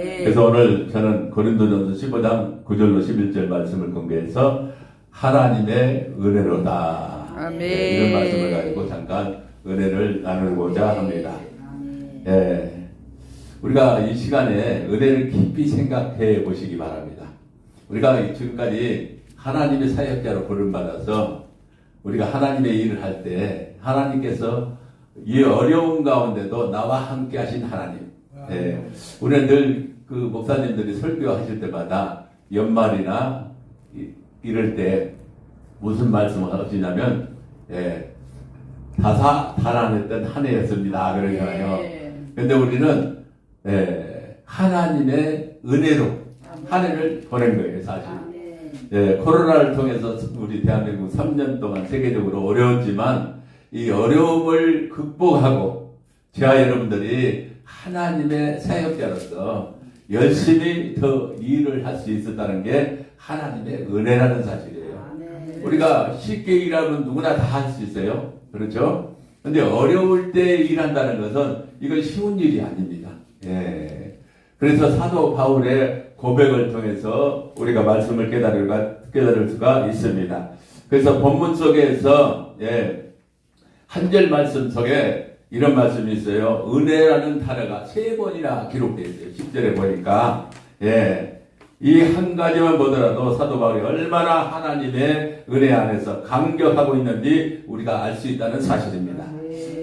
그래서 오늘 저는 고린도전서 15장 9절로 11절 말씀을 공개해서 하나님의 은혜로다. 아멘. 이런 말씀을 가지고 잠깐 은혜를 나누고자 합니다. 우리가 이 시간에 은혜를 깊이 생각해 보시기 바랍니다. 우리가 지금까지 하나님의 사역자로 부름받아서 우리가 하나님의 일을 할 때 하나님께서 이 어려운 가운데도 나와 함께 하신 하나님. 우리는 늘 그 목사님들이 설교하실 때마다 연말이나 이럴 때 무슨 말씀을 하시냐면 다사다난했던 한 해였습니다. 그러잖아요. 근데 우리는 하나님의 은혜로 한 해를 보낸 거예요, 사실. 코로나를 통해서 우리 대한민국 3년 동안 세계적으로 어려웠지만 이 어려움을 극복하고 저와 여러분들이 하나님의 사역자로서 열심히 더 일을 할 수 있었다는 게 하나님의 은혜라는 사실이에요. 우리가 쉽게 일하면 누구나 다 할 수 있어요. 그렇죠? 근데 어려울 때 일한다는 것은 이건 쉬운 일이 아닙니다. 그래서 사도 바울의 고백을 통해서 우리가 말씀을 깨달을 수가 있습니다. 그래서 본문 속에서 한 절 말씀 속에 이런 말씀이 있어요. 은혜라는 단어가 3번이나 기록되어 있어요. 10절에 보니까 이 한 가지만 보더라도 사도 바울이 얼마나 하나님의 은혜 안에서 감격하고 있는지 우리가 알 수 있다는 사실입니다.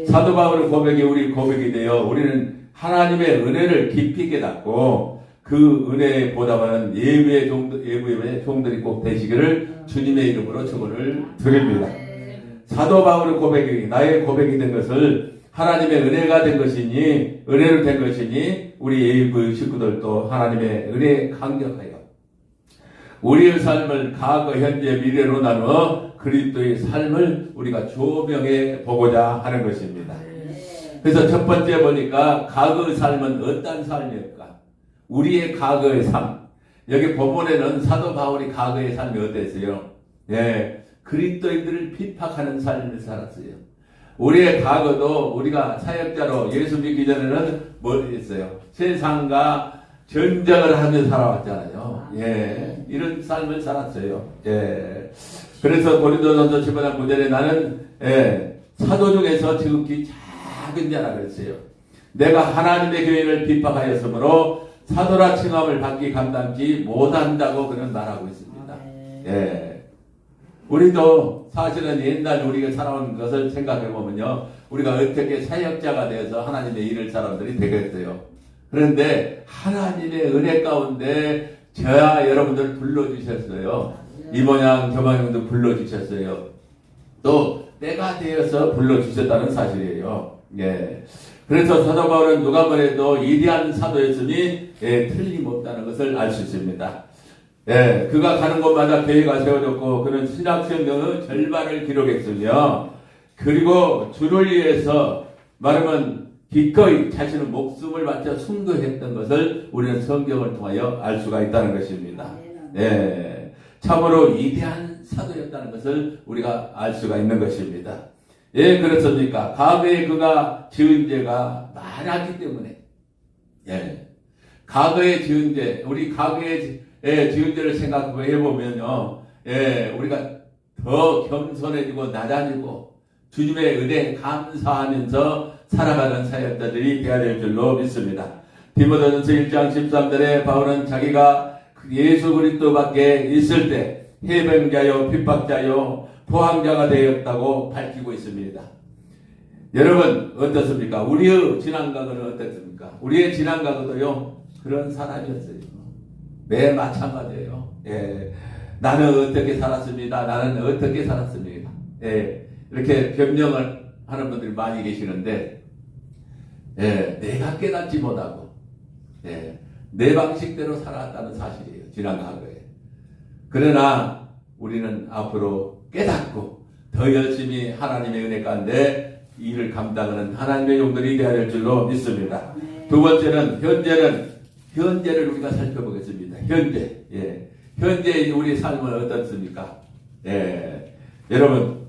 사도 바울의 고백이 우리 고백이 되어 우리는 하나님의 은혜를 깊이 깨닫고 그 은혜에 보답하는 예배의 종들이 꼭 되시기를 주님의 이름으로 축원을 드립니다. 사도 바울의 고백이 나의 고백이 된 것을 하나님의 은혜가 된 것이니 은혜로 된 것이니 우리 예비 식구들도 하나님의 은혜에 감격하여 우리의 삶을 과거, 현재, 미래로 나누어 그리스도의 삶을 우리가 조명해 보고자 하는 것입니다. 그래서 첫 번째 보니까 과거의 삶은 어떤 삶일까? 우리의 과거의 삶. 여기 본문에는 사도 바울이 과거의 삶이 어땠어요? 그리스도인들을 핍박하는 삶을 살았어요. 우리의 과거도 우리가 사역자로 예수 믿기 전에는 뭘 했어요? 세상과 전쟁을 하며 살아왔잖아요. 이런 삶을 살았어요. 그래서 고린도전서 15장 9절에 나는 사도 중에서 지극히 작은 자라 그랬어요. 내가 하나님의 교회를 핍박하였으므로 사도라 칭함을 받기 감당치 못한다고 그는 말하고 있습니다. 우리도 사실은 옛날 우리가 살아온 것을 생각해 보면요, 우리가 어떻게 사역자가 되어서 하나님의 일을 사람들이 되겠어요. 그런데 하나님의 은혜 가운데 저야 여러분들 불러주셨어요. 이 모양 저 모양도 불러주셨어요. 또 때가 되어서 불러주셨다는 사실이에요. 그래서 사도 바울은 누가 뭐래도 위대한 사도였으니 틀림없다는 것을 알 수 있습니다. 그가 가는 곳마다 교회가 세워졌고 그는 신학생명의 절반을 기록했으며 그리고 주를 위해서 말하면 기꺼이 자신의 목숨을 바쳐 순교했던 것을 우리는 성경을 통하여 알 수가 있다는 것입니다. 참으로 위대한 사도였다는 것을 우리가 알 수가 있는 것입니다. 그렇습니까? 과거에 그가 지은 죄가 많았기 때문에 과거에 지은 죄, 우리 과거에 지은 죄를 생각해 보면요, 우리가 더 겸손해지고 낮아지고 주님의 은혜에 감사하면서 살아가는 사역자들이 되어야 될 줄로 믿습니다. 디모데전서 1장 13절에 바울은 자기가 예수 그리스도밖에 있을 때 해병자요 핍박자요 포항자가 되었다고 밝히고 있습니다. 여러분 어떻습니까? 우리의 지난과거는 어떻습니까? 우리의 지난과거도요 그런 사람이었어요. 매 마찬가지예요. 나는 어떻게 살았습니다. 나는 어떻게 살았습니다. 이렇게 변명을 하는 분들이 많이 계시는데 내가 깨닫지 못하고 내 방식대로 살아왔다는 사실이에요. 지난 과거에. 그러나 우리는 앞으로 깨닫고 더 열심히 하나님의 은혜 가운데 일을 감당하는 하나님의 용들이 되어야 될 줄로 믿습니다. 두 번째는 현재를 우리가 살펴보겠습니다. 현재 우리 삶은 어떻습니까? 여러분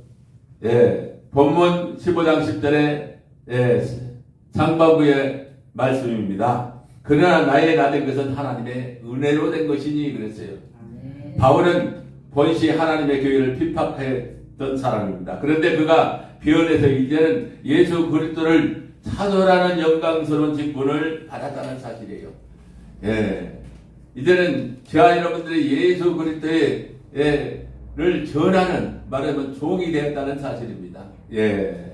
본문 15장 10절에 상반부의 말씀입니다. 그러나 나의 나 된 것은 하나님의 은혜로 된 것이니 그랬어요. 바울은 본시 하나님의 교회를 핍박했던 사람입니다. 그런데 그가 변해서 이제는 예수 그리스도를 사도라는 영광스러운 직분을 받았다는 사실이에요. 예. 이제는 저와 여러분들이 예수 그리스도를 전하는, 말하면 종이 되었다는 사실입니다. 예.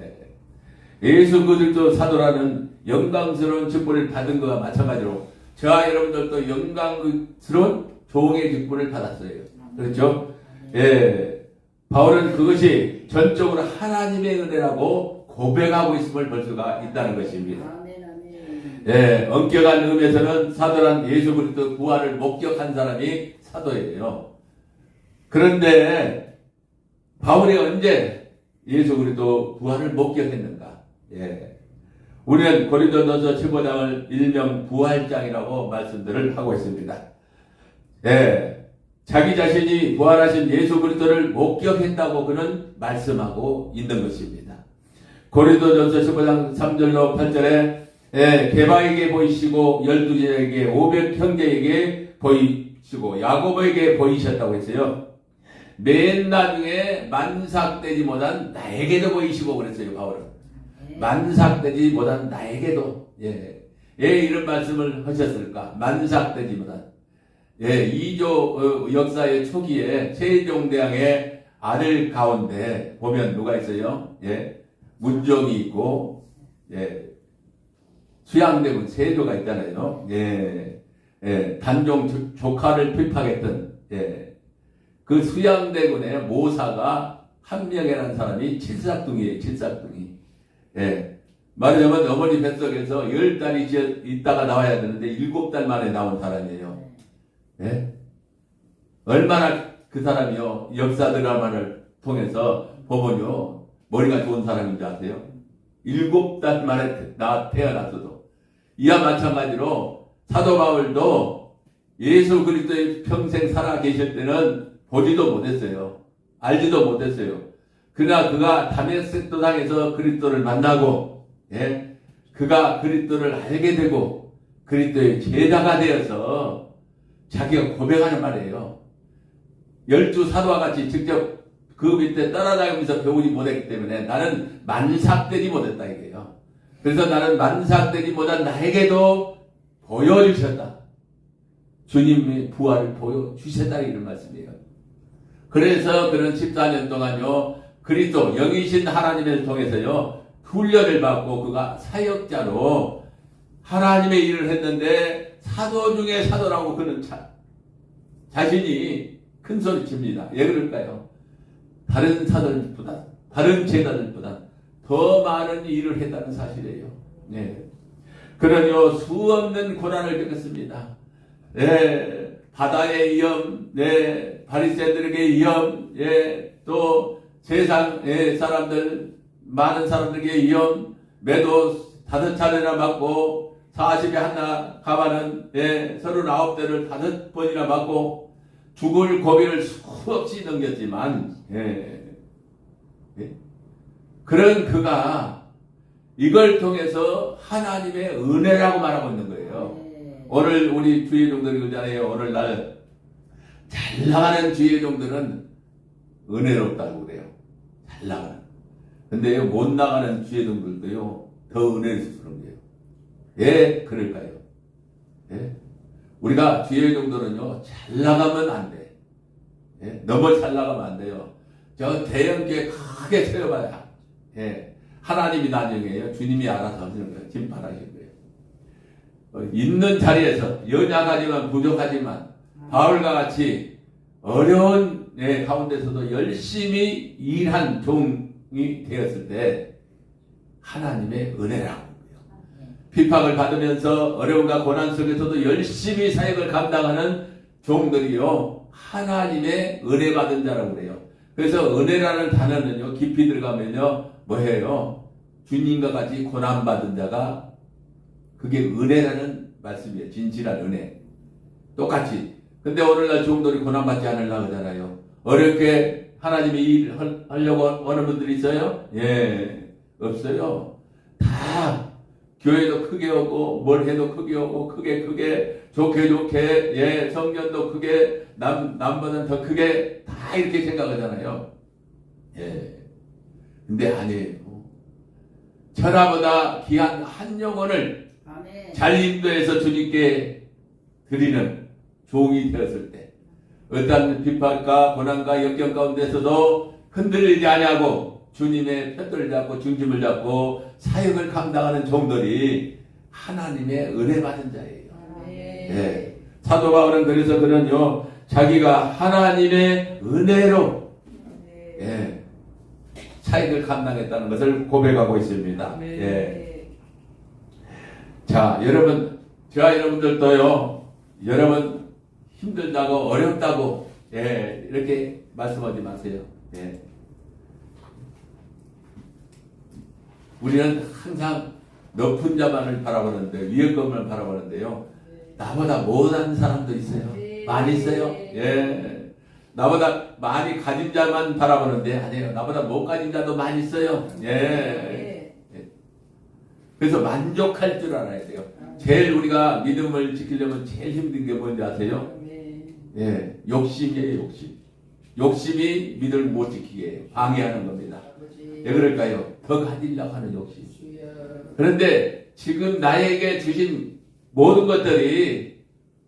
예수 그리스도 사도라는 영광스러운 직분을 받은 것과 마찬가지로 저와 여러분들도 영광스러운 종의 직분을 받았어요. 그렇죠? 예. 바울은 그것이 전적으로 하나님의 은혜라고 고백하고 있음을 볼 수가 있다는 것입니다. 예, 엄격한 의미에서는 사도란 예수 그리스도 부활을 목격한 사람이 사도예요. 그런데 바울이 언제 예수 그리스도 부활을 목격했는가? 예. 우리는 고린도전서 15장을 일명 부활장이라고 말씀들을 하고 있습니다. 예. 자기 자신이 부활하신 예수 그리스도를 목격했다고 그는 말씀하고 있는 것입니다. 고린도전서 15장 3절로 8절에 게바에게 보이시고 12제에게 500 형제에게 보이시고 야고보에게 보이셨다고 했어요. 맨 나중에 만삭되지 못한 나에게도 보이시고 그랬어요. 바울은 만삭되지 못한 나에게도 이런 말씀을 하셨을까? 만삭되지 못한 이조 역사의 초기에 세종대왕의 아들 가운데 보면 누가 있어요? 문종이 있고 수양대군 세조가 있잖아요. 단종 조카를 핍박했던 그 수양대군의 모사가 한명이라는 사람이 칠삭둥이에요. 칠삭둥이. 말하자면 어머니 뱃속에서 10달이 있다가 나와야 되는데 7달 만에 나온 사람이에요. 얼마나 그 사람이요 역사 드라마를 통해서 보면요 머리가 좋은 사람인 줄 아세요? 7달 만에 태어났어도. 이와 마찬가지로 사도 바울도 예수 그리스도의 평생 살아 계실 때는 보지도 못했어요. 알지도 못했어요. 그러나 그가 다메섹 도상에서 그리스도를 만나고 그가 그리스도를 알게 되고 그리스도의 제자가 되어서 자기가 고백하는 말이에요. 12사도와 같이 직접 그 밑에 따라다니면서 배우지 못했기 때문에 나는 만삭되지 못했다 이게요. 그래서 나는 만삭되지 못한 나에게도 보여주셨다. 주님의 부활을 보여주셨다 이런 말씀이에요. 그래서 그는 14년 동안요 그리스도 영이신 하나님을 통해서요 훈련을 받고 그가 사역자로 하나님의 일을 했는데 사도 중에 사도라고 그는 자신이 큰 소리 칩니다. 왜 그럴까요? 다른 사도들보다 다른 제자들보다 더 많은 일을 했다는 사실이에요. 그러니 수 없는 고난을 겪었습니다. 바다의 위험, 바리새인들에게 위험, 또 세상 사람들 많은 사람들에게 위험, 매도 5차례나 맞고 40에 하나 가만은 39대를 5번이나 맞고 죽을 고비를 수없이 넘겼지만 그런 그가 이걸 통해서 하나님의 은혜라고 말하고 있는 거예요. 오늘 우리 주의종들이 그러잖아요. 오늘날 잘 나가는 주의종들은 은혜롭다고 그래요. 잘 나가는. 근데 못 나가는 주의종들도요 더 은혜스러운 거예요. 왜 그럴까요? 우리가 주의종들은요 잘 나가면 안 돼. 너무 잘 나가면 안 돼요. 저 대형교회 크게 세워봐야 하나님이 나중에요 주님이 알아서 하시는 거예요. 진판하실 거예요. 있는 자리에서 연약하지만 부족하지만 바울과 같이 어려운 가운데서도 열심히 일한 종이 되었을 때 하나님의 은혜라고 해요. 비박을 받으면서 어려움과 고난 속에서도 열심히 사역을 감당하는 종들이요 하나님의 은혜 받은 자라고 그래요. 그래서 은혜라는 단어는요 깊이 들어가면요 뭐예요? 주님과 같이 고난 받은 자가 그게 은혜라는 말씀이에요. 진실한 은혜. 똑같이. 근데 오늘날 종들이 고난 받지 않으려고 하잖아요. 어렵게 하나님이 일을 하려고 하는 분들이 있어요? 없어요. 다 교회도 크게 오고 뭘 해도 크게 오고 크게 좋게 예 성전도 크게 남보다는 더 크게 다 이렇게 생각하잖아요. 예. 근데 아니에요. 천하보다 귀한 한 영혼을 잘 인도해서 주님께 드리는 종이 되었을 때 어떤 비판과 고난과 역경 가운데서도 흔들리지 아니하고 주님의 편들을 잡고 중심을 잡고 사역을 감당하는 종들이 하나님의 은혜 받은 자예요. 예. 사도 바울은 그래서 그는요 자기가 하나님의 은혜로 예, 사역을 감당했다는 것을 고백하고 있습니다. 예. 자, 여러분, 저와 여러분들도요, 여러분 힘들다고 어렵다고 예, 이렇게 말씀하지 마세요. 예. 우리는 항상 높은 자만을 바라보는데 위의 것만 바라보는데요. 나보다 못한 사람도 있어요. 많이 있어요. 예. 나보다 많이 가진 자만 바라보는데 아니에요. 나보다 못 가진 자도 많이 있어요. 예. 예. 그래서 만족할 줄 알아야 돼요. 제일 우리가 믿음을 지키려면 제일 힘든 게 뭔지 아세요? 예. 욕심이에요, 욕심. 욕심이 믿음을 못 지키게 해요. 방해하는 겁니다. 왜 그럴까요? 더 가지려고 하는 욕심. 그런데 지금 나에게 주신 모든 것들이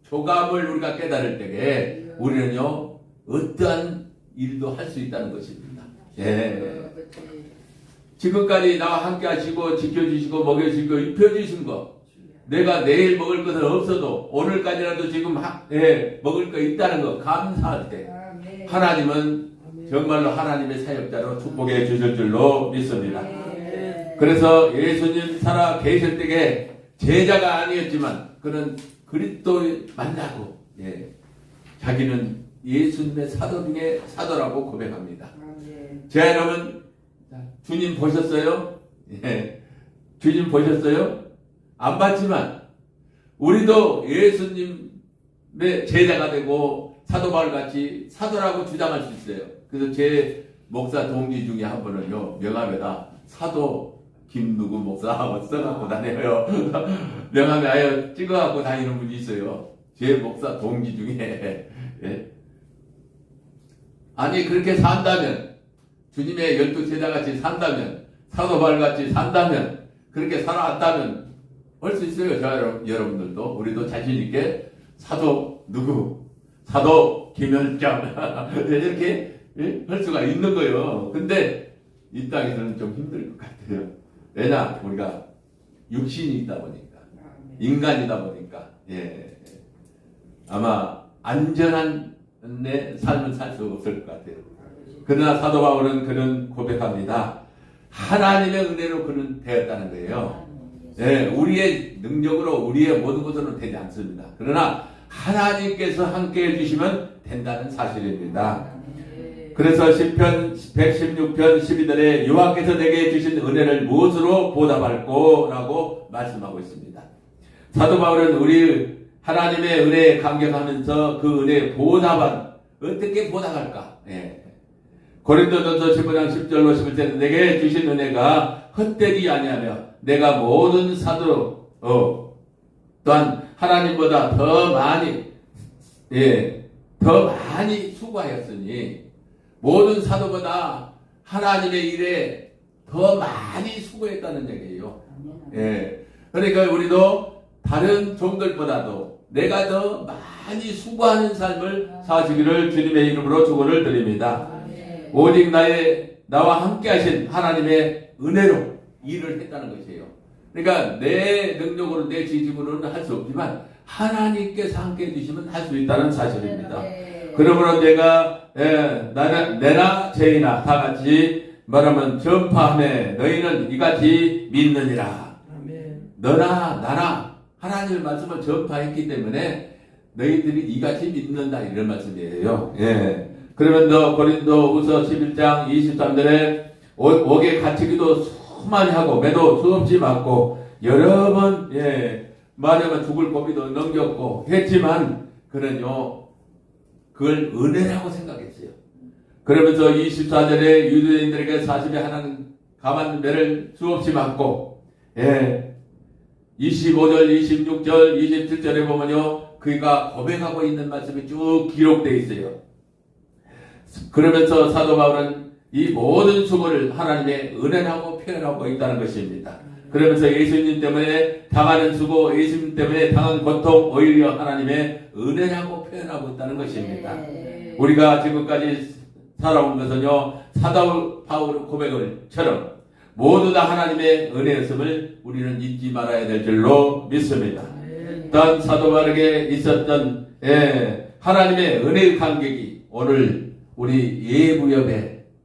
조감을 우리가 깨달을 때에 우리는요 어떠한 일도 할 수 있다는 것입니다. 예. 지금까지 나와 함께 하시고 지켜주시고 먹여주시고 입혀주신 거 내가 내일 먹을 것은 없어도 오늘까지라도 지금 예, 먹을 거 있다는 거 감사할 때 하나님은 정말로 하나님의 사역자로 축복해 주실 줄로 믿습니다. 그래서 예수님 살아 계실 때에 제자가 아니었지만 그는 그리스도 만나고 예, 자기는 예수님의 사도 중에 사도라고 고백합니다. 제 여러분 주님 보셨어요? 예, 주님 보셨어요? 안 봤지만 우리도 예수님의 제자가 되고 사도 바울같이 사도라고 주장할 수 있어요. 그래서 제 목사 동기 중에 한 분은요 명함에다 사도 김누구 목사하고 써갖고 다녀요. 명함에 아예 찍어갖고 다니는 분이 있어요. 제 목사 동기 중에. 예? 아니 그렇게 산다면 주님의 12제자같이 산다면 사도 바울같이 산다면 그렇게 살아왔다면 할 수 있어요. 저 여러분들도 우리도 자신있게 사도 누구 사도 김현장 이렇게 예? 할 수가 있는 거예요. 근데 이 땅에서는 좀 힘들 것 같아요. 왜냐 우리가 육신이 있다 보니까 인간이다 보니까 예. 아마 안전한 내 삶을 살 수 없을 것 같아요. 그러나 사도 바울은 그는 고백합니다. 하나님의 은혜로 그는 되었다는 거예요. 예, 우리의 능력으로 우리의 모든 것으로는 되지 않습니다. 그러나 하나님께서 함께 해주시면 된다는 사실입니다. 그래서 시편 116편 12절에 여호와께서 내게 주신 은혜를 무엇으로 보답할꼬? 라고 말씀하고 있습니다. 사도 바울은 우리 하나님의 은혜에 감격하면서 그 은혜의 보답은 어떻게 보답할까? 예. 고린도전서 15장 10절로 11절에 내게 주신 은혜가 헛되지 아니하며 내가 모든 사도 또한 하나님보다 더 많이 수고하였으니 모든 사도보다 하나님의 일에 더 많이 수고했다는 얘기예요. 예. 그러니까 우리도 다른 종들보다도 내가 더 많이 수고하는 삶을 사시기를 주님의 이름으로 축원을 드립니다. 오직 나와 함께 하신 하나님의 은혜로 일을 했다는 것이에요. 그러니까 내 능력으로 내 지식으로는 할 수 없지만 하나님께서 함께 해주시면 할 수 있다는 사실입니다. 그러므로 내나 제이나 다 같이 말하면 전파하며 너희는 이같이 믿느니라. 너나 나나 하나님의 말씀을 전파했기 때문에 너희들이 이같이 믿는다 이런 말씀이에요. 예. 그러면 고린도후서 11장 23절에 옥에 갇히기도 수많이 하고 매도 수없이 맞고 여러 번 말하면 죽을 고비도 넘겼고 했지만 그는요 그걸 은혜라고 생각했어요. 그러면서 24절에 유대인들에게 40에 하나는 감한 매를 수없이 맞고 25절, 26절, 27절에 보면요, 그가 고백하고 있는 말씀이 쭉 기록되어 있어요. 그러면서 사도 바울은 이 모든 수고를 하나님의 은혜라고 표현하고 있다는 것입니다. 그러면서 예수님 때문에 당하는 수고, 예수님 때문에 당한 고통, 오히려 하나님의 은혜라고 표현하고 있다는 것입니다. 우리가 지금까지 살아온 것은요, 사도 바울의 고백을처럼 모두 다 하나님의 은혜였음을 우리는 잊지 말아야 될 줄로 믿습니다. 또한 사도 바울에게 있었던 하나님의 은혜의 감격이 오늘 우리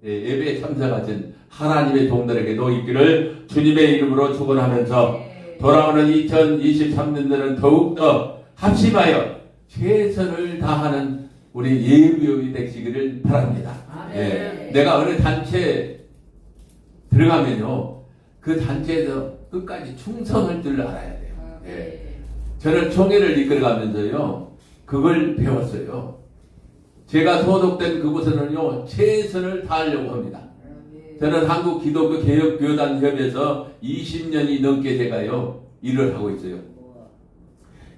예배에 참석하신 하나님의 종들에게도 있기를 주님의 이름으로 축원하면서 돌아오는 2023년도는 더욱더 합심하여 최선을 다하는 우리 예비역이 되시기를 바랍니다. 내가 어느 단체에 들어가면요, 그 단체에서 끝까지 충성할 줄 알아야 돼요. 저는 총회를 이끌어가면서요, 그걸 배웠어요. 제가 소속된 그곳에는요, 최선을 다하려고 합니다. 저는 한국 기독교 개혁교단협에서 20년이 넘게 제가요, 일을 하고 있어요.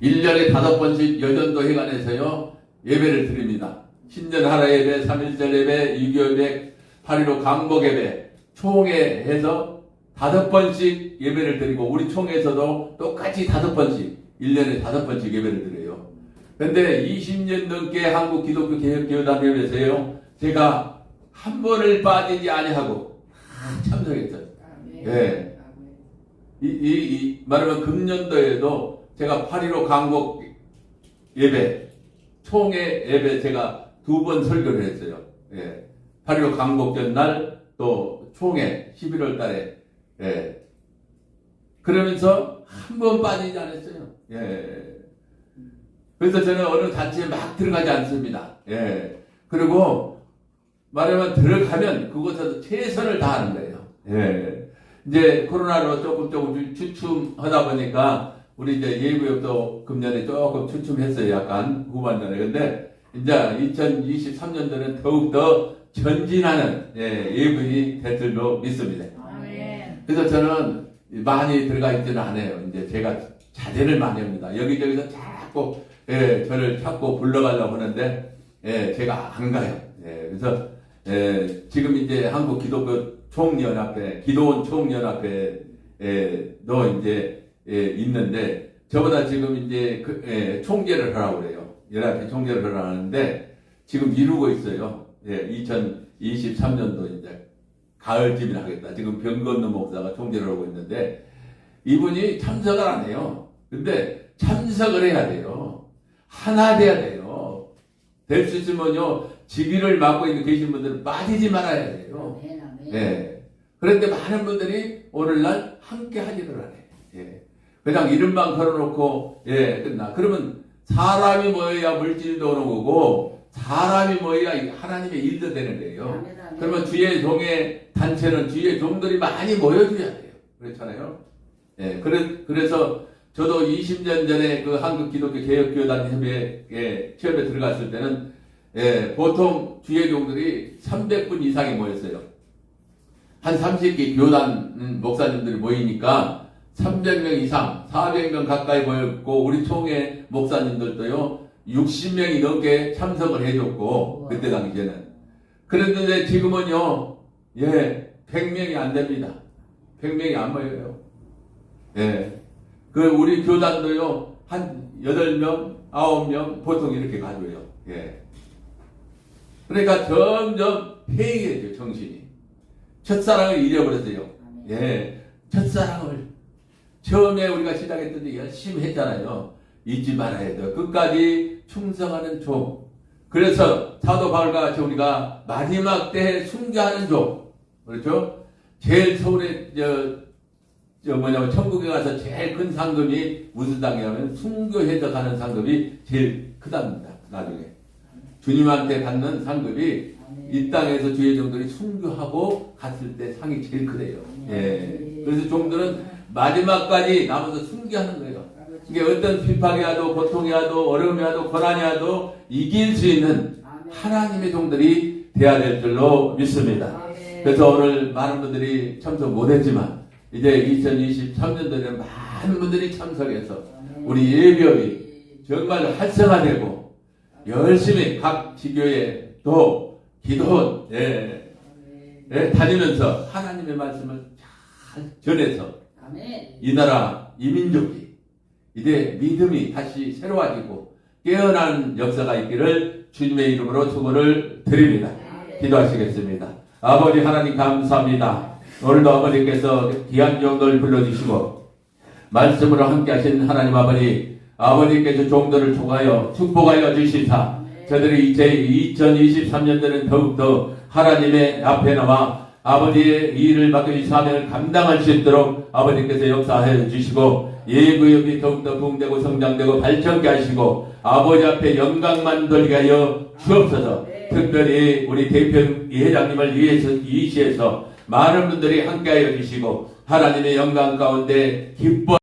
1년에 5번씩 여전도 회관에서요, 예배를 드립니다. 신년 하라 예배, 3.1절 예배, 6.25 예배, 8.15 강복 예배, 총회에서 5번씩 예배를 드리고, 우리 총회에서도 똑같이 5번씩, 1년에 5번씩 예배를 드려요. 근데 20년 넘게 한국 기독교 개혁교단협에서요, 제가 한 번을 빠지지 아니하고 참석했어요. 예. 말하면 금년도에도 제가 8.15 강복 예배, 총회 예배 제가 2번 설교를 했어요. 예. 8.15 강복절 날 또 총회 11월 달에. 예. 그러면서 한 번 빠지지 않았어요. 예. 그래서 저는 어느 단체에 막 들어가지 않습니다. 예. 그리고 말하면 들어가면 그곳에서 최선을 다하는 거예요. 예. 이제 코로나로 조금 주춤하다 보니까 우리 이제 예부역도 금년에 조금 주춤했어요. 약간 후반전에. 근데 이제 2023년도는 더욱더 전진하는 예부이 될 줄로 믿습니다. 그래서 저는 많이 들어가 있지는 않아요. 이제 제가 자제를 많이 합니다. 여기저기서 자꾸 저를 찾고 불러가려고 하는데 제가 안 가요. 그래서 지금 이제 한국 기독교 총연합회, 기도원 총연합회도 이제 있는데 저보다 지금 이제 총재를 하라고 그래요. 연합회 총재를 하라고 하는데 지금 미루고 있어요. 2023년도 이제 가을쯤에 하겠다. 지금 병건노 목사가 총재를 하고 있는데 이분이 참석을 안 해요. 근데 참석을 해야 돼요. 하나 돼야 돼요. 될 수 있으면요, 직위를 맡고 있는 계신 분들은 빠지지 말아야 돼요. 네. 그런데 많은 분들이 오늘날 함께 하지를 않아요. 그냥 이름만 걸어놓고, 끝나. 그러면 사람이 모여야 물질도 오는 거고, 사람이 모여야 하나님의 일도 되는 거예요. 그러면 주의 종의 단체는 주의 종들이 많이 모여줘야 돼요. 그렇잖아요. 그래서 저도 20년 전에 그 한국 기독교 개혁교단 협의회 처음에 들어갔을 때는 보통 주의 종들이 300분 이상이 모였어요. 한 30개 교단 목사님들이 모이니까 300명 이상, 400명 가까이 모였고 우리 총회 목사님들도요 60명이 넘게 참석을 해줬고 그때 당시에는. 그런데 지금은요 100명이 안 됩니다. 100명이 안 모여요. 그 우리 교단도요 한 8명, 9명 보통 이렇게 가져요. 그러니까 점점 폐해져요, 정신이. 첫사랑을 잃어버렸어요. 첫사랑을 처음에 우리가 시작했을 때 열심히 했잖아요. 잊지 말아야 돼요. 끝까지 충성하는 종. 그래서 사도 바울과 같이 우리가 마지막 때에 순교하는 종. 그렇죠? 제일 서울에 천국에 가서 제일 큰 상급이 무슨 상이냐면 순교해서 가는 상급이 제일 크답니다. 나중에 주님한테 받는 상급이 이 땅에서 주의 종들이 순교하고 갔을 때 상이 제일 크대요. 그래서 종들은 마지막까지 남아서 순교하는 거예요. 이게 어떤 비판이 와도 고통이 와도 어려움이 와도 고난이 와도 이길 수 있는 하나님의 종들이 되어야 될 줄로 믿습니다. 그래서 오늘 많은 분들이 참석 못했지만 이제 2023년도에는 많은 분들이 참석해서 우리 예배업이 정말 활성화되고 열심히 각 지교에 또 기도원 다니면서 하나님의 말씀을 잘 전해서 이 나라 이 민족이 이제 믿음이 다시 새로워지고 깨어난 역사가 있기를 주님의 이름으로 축원을 드립니다. 기도하시겠습니다. 아버지 하나님 감사합니다. 오늘도 아버지께서 귀한 종들 불러주시고 말씀으로 함께 하신 하나님 아버지께서 종들을 통하여 축복하여 주시사 저들이 이제 2023년도는 더욱더 하나님의 앞에 나와 아버지의 일을 맡겨주신 사명을 감당할 수 있도록 아버지께서 역사하여 주시고 예구역이 더욱더 부흥되고 성장되고 발전케 하시고 아버지 앞에 영광만 돌게 하여 주옵소서. 특별히 우리 대표 회장님을 위해서 이 시에서 많은 분들이 함께하여 주시고 하나님의 영광 가운데 기뻐